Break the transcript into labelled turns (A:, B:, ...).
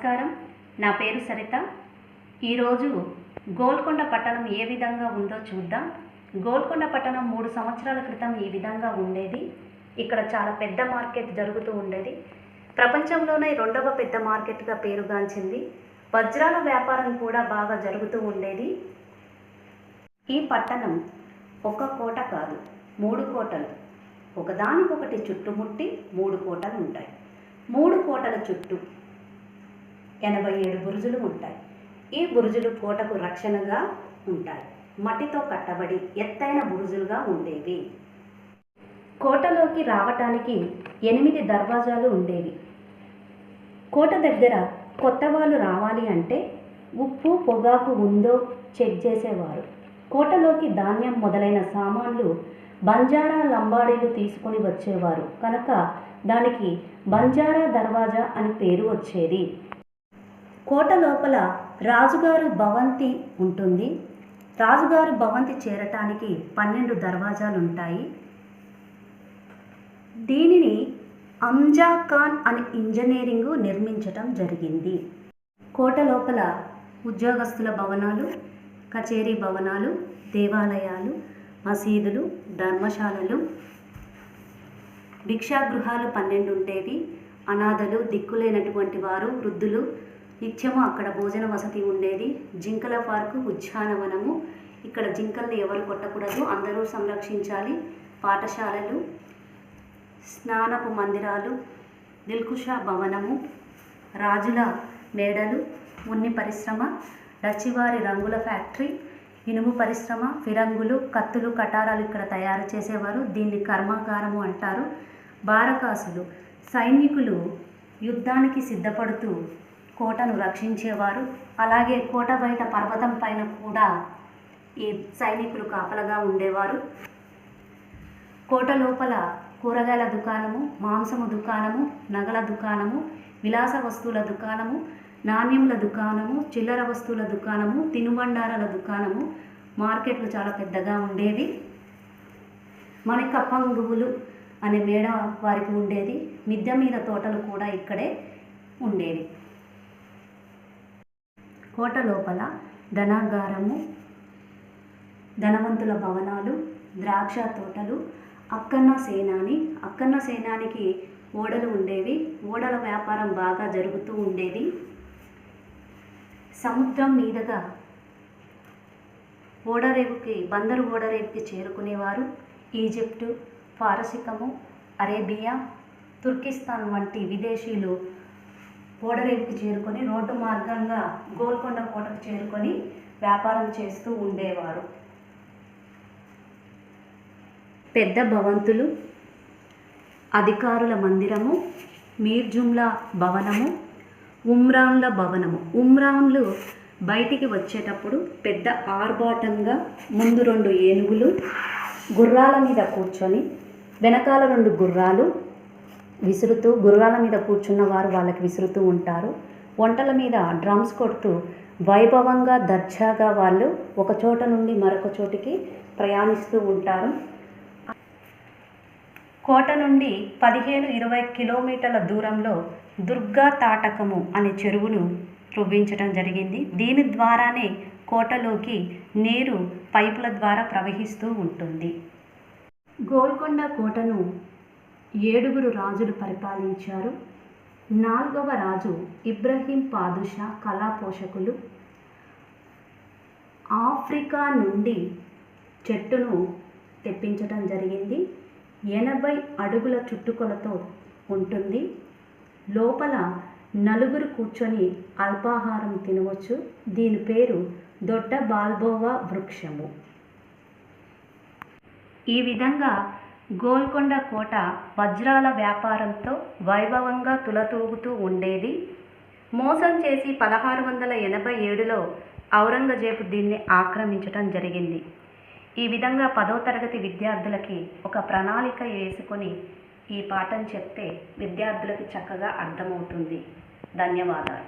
A: నమస్కారం. నా పేరు సరిత. ఈరోజు గోల్కొండ పట్టణం ఏ విధంగా ఉందో చూద్దాం. గోల్కొండ పట్టణం 3 సంవత్సరాల క్రితం ఈ విధంగా ఉండేది. ఇక్కడ చాలా పెద్ద మార్కెట్ జరుగుతూ ఉండేది. ప్రపంచంలోనే 2వ పెద్ద మార్కెట్గా పేరుగాంచింది. వజ్రాల వ్యాపారం కూడా బాగా జరుగుతూ ఉండేది. ఈ పట్టణం ఒక కోట కాదు, 3 కోటలు ఒకదానికొకటి చుట్టుముట్టి 3 కోటలు ఉంటాయి. 3 కోటల చుట్టూ 87 బురుజులు ఉంటాయి. ఈ బురుజులు కోటకు రక్షణగా ఉంటాయి. మట్టితో కట్టబడి ఎత్తైన బురుజులుగా ఉండేవి. కోటలోకి రావటానికి 8 దర్వాజాలు ఉండేవి. కోట దగ్గర కొత్త వాళ్ళు రావాలి అంటే ఉప్పు పొగాకు ఉందో చెక్ చేసేవారు. కోటలోకి ధాన్యం మొదలైన సామాన్లు బంజారా లంబాడీలు తీసుకొని వచ్చేవారు కనుక దానికి బంజారా దర్వాజా అని పేరు వచ్చేది. కోట లోపల రాజుగారు భవంతి ఉంటుంది. రాజుగారు భవంతి చేరటానికి 12 దర్వాజాలు ఉంటాయి. దీనిని అంజా ఖాన్ అనే ఇంజనీరింగ్ నిర్మించటం జరిగింది. కోట లోపల ఉద్యోగస్తుల భవనాలు, కచేరీ భవనాలు, దేవాలయాలు, మసీదులు, ధర్మశాలలు, భిక్షాగృహాలు 12 ఉండేవి. అనాథలు, దిక్కులేనటువంటి వారు, వృద్ధులు నిత్యము అక్కడ భోజన వసతి ఉండేది. జింకల పార్కు, ఉద్యానవనము, ఇక్కడ జింకల్ని ఎవరు కొట్టకూడదు, అందరూ సంరక్షించాలి. పాఠశాలలు, స్నానపు మందిరాలు, దిల్కుషా భవనము, రాజుల మేడలు, ఉన్ని పరిశ్రమ, డచ్చివారి రంగుల ఫ్యాక్టరీ, ఇనుము పరిశ్రమ, ఫిరంగులు, కత్తులు, కటారాలు ఇక్కడ తయారు చేసేవారు. దీన్ని కర్మాగారము అంటారు. బారకాసులు, సైనికులు యుద్ధానికి సిద్ధపడుతూ కోటను రక్షించేవారు. అలాగే కోట బయట పర్వతం పైన కూడా ఈ సైనికులు కాపలగా ఉండేవారు. కోట లోపల కూరగాయల దుకాణము, మాంసము దుకాణము, నగల దుకాణము, విలాస వస్తువుల దుకాణము, నాణ్యముల దుకాణము, చిల్లర వస్తువుల దుకాణము, తినుబండారాల దుకాణము, మార్కెట్లు చాలా పెద్దగా ఉండేవి. మణికప్పంగువులు అనే మేడ వారికి ఉండేది. మిద్దె మీద తోటలు కూడా ఇక్కడే ఉండేవి. కోట లోపల ధనాగారము, ధనవంతుల భవనాలు, ద్రాక్ష తోటలు, అక్కన్న సేనానికి ఓడలు ఉండేవి. ఓడల వ్యాపారం బాగా జరుగుతూ ఉండేది. సముద్రం మీదుగా బందరు ఓడరేవుకి చేరుకునేవారు. ఈజిప్టు, పారసికము, అరేబియా, తుర్కిస్తాన్ వంటి విదేశీయులు ఓడరేవుకి చేరుకొని రోడ్డు మార్గంగా గోల్కొండ కోటకు చేరుకొని వ్యాపారం చేస్తూ ఉండేవారు. పెద్ద భవంతులు, అధికారుల మందిరము, మీర్ జుమ్లా భవనము, ఉమ్రాన్ల భవనము. ఉమ్రాన్లు బయటికి వచ్చేటప్పుడు పెద్ద ఆర్భాటంగా ముందు 2 ఏనుగులు గుర్రాల మీద కూర్చొని వెనకాల 2 గుర్రాలు విసురుతూ, గుర్రాల మీద కూర్చున్న వారు వాళ్ళకి విసురుతూ ఉంటారు. వంటల మీద డ్రమ్స్ కొడుతూ వైభవంగా దర్జాగా వాళ్ళు ఒక చోట నుండి మరొక చోటికి ప్రయాణిస్తూ ఉంటారు. కోట నుండి 15-20 కిలోమీటర్ల దూరంలో దుర్గా తాటకము అనే చెరువును త్రవ్వించడం జరిగింది. దీని ద్వారానే కోటలోకి నీరు పైపుల ద్వారా ప్రవహిస్తూ ఉంటుంది. గోల్కొండ కోటను 7 రాజులు పరిపాలించారు. 4వ రాజు ఇబ్రహీం పాదుషా కళా పోషకులు. ఆఫ్రికా నుండి చెట్టును తెప్పించడం జరిగింది. 80 అడుగుల చుట్టుకొలతో ఉంటుంది. లోపల 4 కూర్చొని అల్పాహారం తినవచ్చు. దీని పేరు దొడ్డ బాల్బోవా వృక్షము. ఈ విధంగా గోల్కొండ కోట వజ్రాల వ్యాపారంతో వైభవంగా తులతూగుతూ ఉండేది. మోసం చేసి 1687లో ఔరంగజేబు దీన్ని ఆక్రమించడం జరిగింది. ఈ విధంగా 10వ తరగతి విద్యార్థులకి ఒక ప్రణాళిక వేసుకొని ఈ పాఠం చెప్తే విద్యార్థులకి చక్కగా అర్థమవుతుంది. ధన్యవాదాలు.